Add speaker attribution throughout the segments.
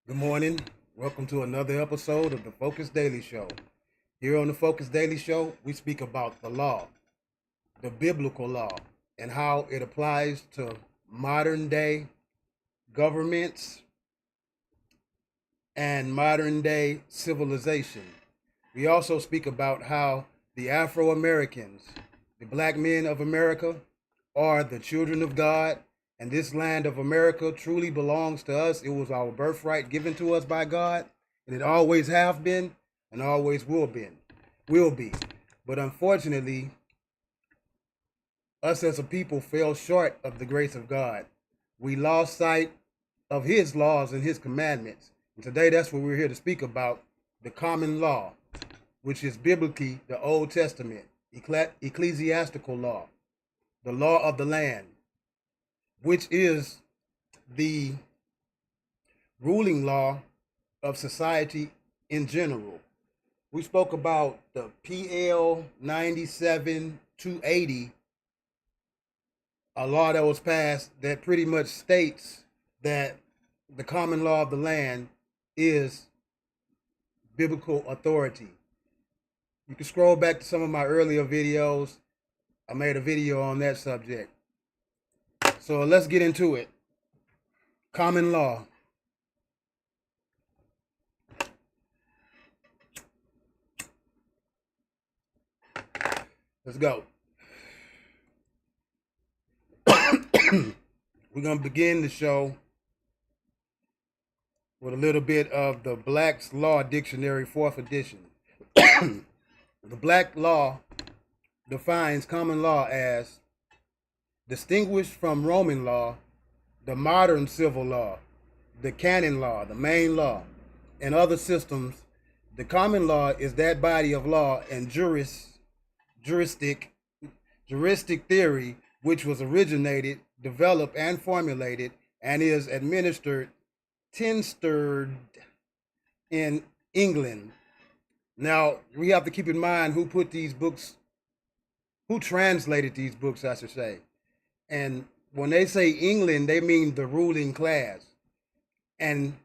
Speaker 1: Good morning. Welcome to another episode of the Focus Daily Show. Here on the Focus Daily Show, we speak about the law, the biblical law, and how it applies to modern day governments and modern day civilization. We also speak about how the Afro Americans, the black men of America, are the children of God, and this land of America truly belongs to us. It was our birthright given to us by God, and it always have been and always will be. But unfortunately, us as a people fell short of the grace of God. We lost sight of his laws and his commandments. And today that's what we're here to speak about, the common law, which is biblically the Old Testament, ecclesiastical law, the law of the land, which is the ruling law of society in general. We spoke about the PL 97 280, a law that was passed that pretty much states that the common law of the land is biblical authority. You can scroll back to some of my earlier videos. I made a video on that subject. So let's get into it. Common law. Let's go. We're going to begin the show with a little bit of the Black's Law Dictionary, 4th edition. The Black Law defines common law as distinguished from Roman law, the modern civil law, the canon law, the main law, and other systems. The common law is that body of law and juristic theory which was originated, developed, and formulated, and is administered in England. Now, we have to keep in mind who put these books, who translated these books, I should say. And when they say England, they mean the ruling class. And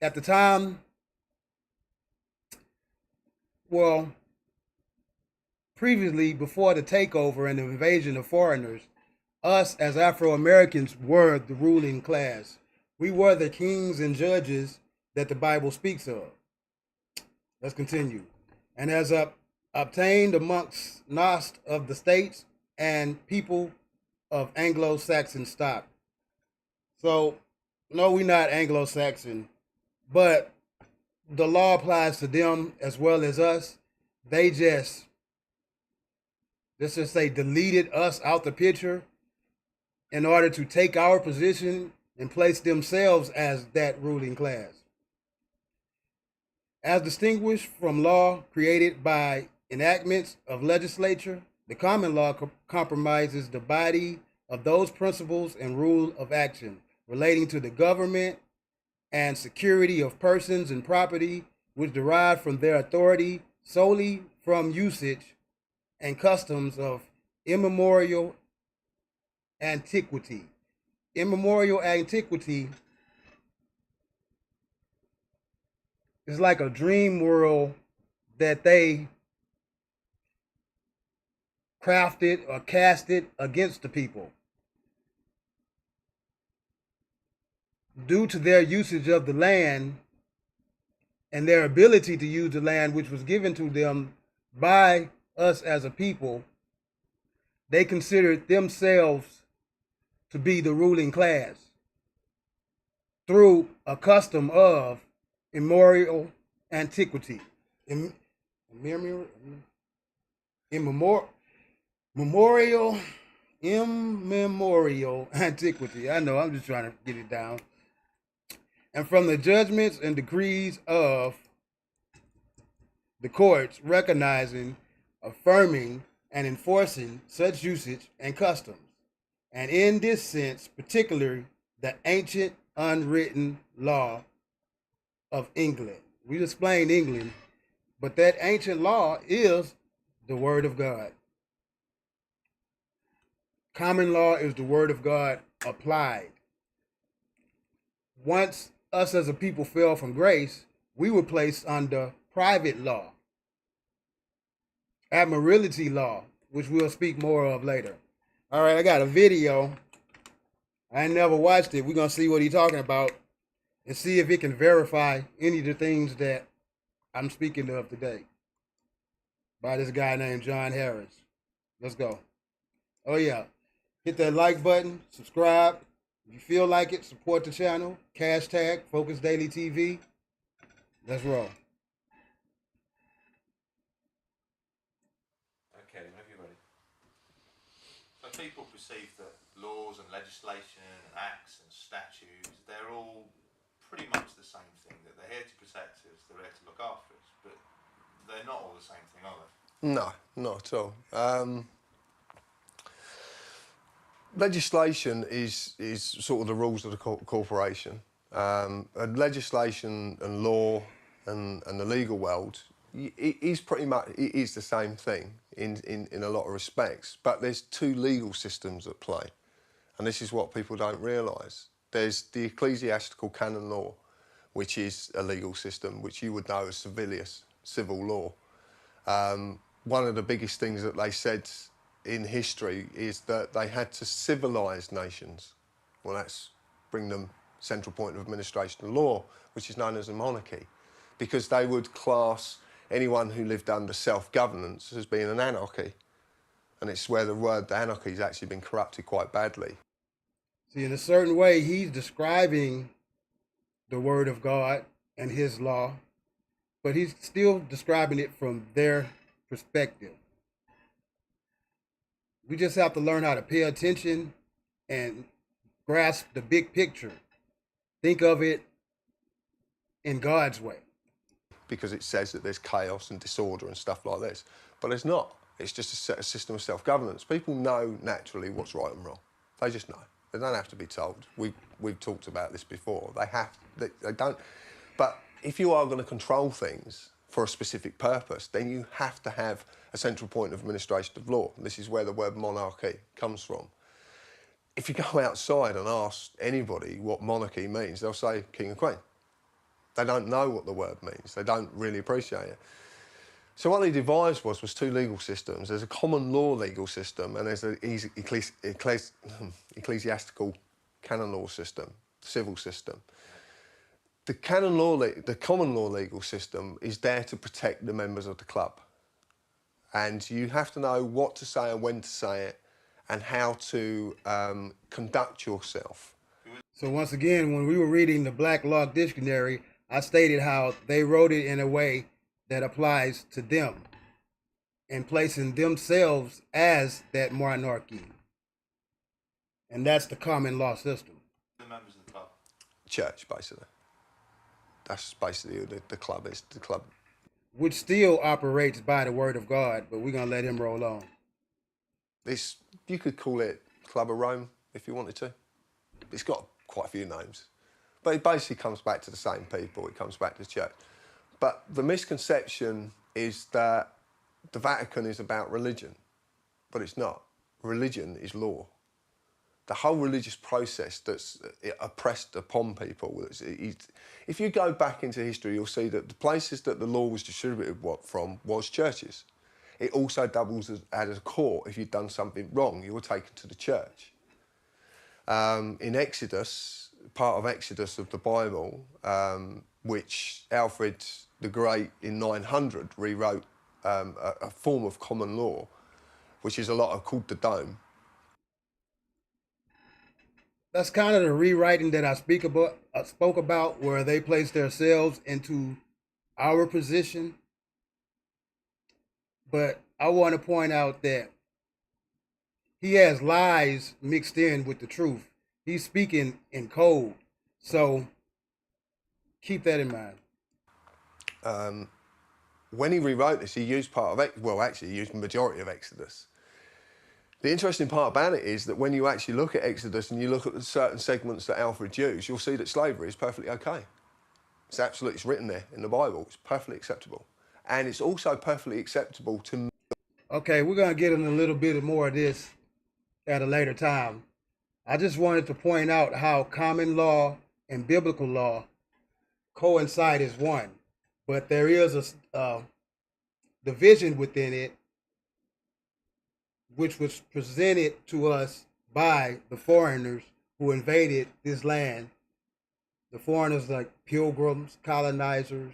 Speaker 1: at the time, well, previously, before the takeover and the invasion of foreigners, us as Afro Americans were the ruling class. We were the kings and judges that the Bible speaks of. Let's continue. And as obtained amongst Nost of the states and people of Anglo-Saxon stock. So, no, we're not Anglo-Saxon, but the law applies to them as well as us. They just, let's just say, deleted us out the picture in order to take our position and place themselves as that ruling class. As distinguished from law created by enactments of legislature, the common law compromises the body of those principles and rule of action relating to the government and security of persons and property, which derive from their authority solely from usage and customs of immemorial antiquity. Immemorial antiquity is like a dream world that they crafted or casted against the people. Due to their usage of the land and their ability to use the land which was given to them by us as a people, they considered themselves to be the ruling class through a custom of immemorial antiquity. Immemorial antiquity. I know, I'm just trying to get it down. And from the judgments and decrees of the courts recognizing, affirming, and enforcing such usage and customs. And in this sense, particularly the ancient unwritten law of England. We explained England, but that ancient law is the Word of God. Common law is the Word of God applied. Once us as a people fell from grace, we were placed under private law, admiralty law, which we'll speak more of later. All right, I got a video. I ain't never watched it. We're going to see what he's talking about and see if it can verify any of the things that I'm speaking of today by this guy named John Harris. Let's go. Oh, yeah. Hit that like button, subscribe. If you feel like it, support the channel. Hashtag Focus Daily TV. Let's roll.
Speaker 2: Okay, whenever you're ready. So people perceive that laws and legislation and acts and statutes, they're all pretty much the same thing, that they're here to protect us, they're here to look after us, but they're not all the same thing, are they?
Speaker 3: No, not at all. Legislation is sort of the rules of the corporation. And legislation and law and the legal world is pretty much the same thing in a lot of respects. But there's two legal systems at play, and this is what people don't realise. There's the ecclesiastical canon law, which is a legal system, which you would know as civil law. One of the biggest things that they said in history is that they had to civilise nations. Well, that's bring them central point of administration of law, which is known as a monarchy, because they would class anyone who lived under self-governance as being an anarchy. And it's where the word anarchy has actually been corrupted quite badly.
Speaker 1: See, in a certain way, he's describing the word of God and his law, but he's still describing it from their perspective. We just have to learn how to pay attention and grasp the big picture. Think of it in God's way.
Speaker 3: Because it says that there's chaos and disorder and stuff like this. But it's not. It's just a system of self-governance. People know naturally what's right and wrong. They just know. They don't have to be told. We've talked about this before. They don't. But if you are going to control things for a specific purpose, then you have to have a central point of administration of law. This is where the word monarchy comes from. If you go outside and ask anybody what monarchy means, they'll say king and queen. They don't know what the word means. They don't really appreciate it. So what they devised was two legal systems. There's a common law legal system and there's an ecclesiastical canon law system, civil system. The common law legal system is there to protect the members of the club. And you have to know what to say and when to say it and how to conduct yourself.
Speaker 1: So once again, when we were reading the Black Law Dictionary, I stated how they wrote it in a way that applies to them and placing themselves as that monarchy. And that's the common law system.
Speaker 2: The members of the club?
Speaker 3: Church, basically. That's basically who the club is, the club.
Speaker 1: Which still operates by the word of God, but we're going to let him roll on.
Speaker 3: You could call it Club of Rome if you wanted to. It's got quite a few names. But it basically comes back to the same people. It comes back to the church. But the misconception is that the Vatican is about religion. But it's not. Religion is law. The whole religious process that's oppressed upon people. If you go back into history, you'll see that the places that the law was distributed from was churches. It also doubles as a court. If you'd done something wrong, you were taken to the church. In Exodus, part of Exodus of the Bible, which Alfred the Great in 900 rewrote a form of common law, which is called the Dome.
Speaker 1: That's kind of the rewriting that I spoke about, where they place themselves into our position. But I want to point out that he has lies mixed in with the truth. He's speaking in code. So keep that in mind.
Speaker 3: When he rewrote this, he used he used the majority of Exodus. The interesting part about it is that when you actually look at Exodus and you look at the certain segments that Alfred used, you'll see that slavery is perfectly okay. It's written there in the Bible. It's perfectly acceptable. And it's also perfectly acceptable to...
Speaker 1: Okay, we're going to get in a little bit more of this at a later time. I just wanted to point out how common law and biblical law coincide as one, but there is a division within it, which was presented to us by the foreigners who invaded this land. The foreigners like pilgrims, colonizers,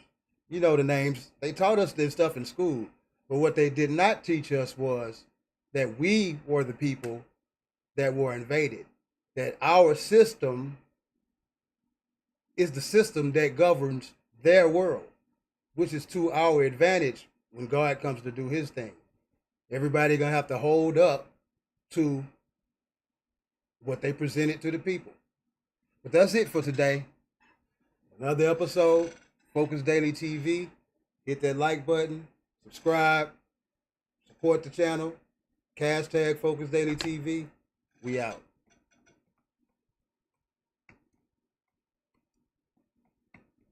Speaker 1: you know the names. They taught us this stuff in school, but what they did not teach us was that we were the people that were invaded, that our system is the system that governs their world, which is to our advantage when God comes to do his thing. Everybody gonna have to hold up to what they presented to the people. But that's it for today. Another episode, Focus Daily TV. Hit that like button, subscribe, support the channel. #Focus Daily TV. We out.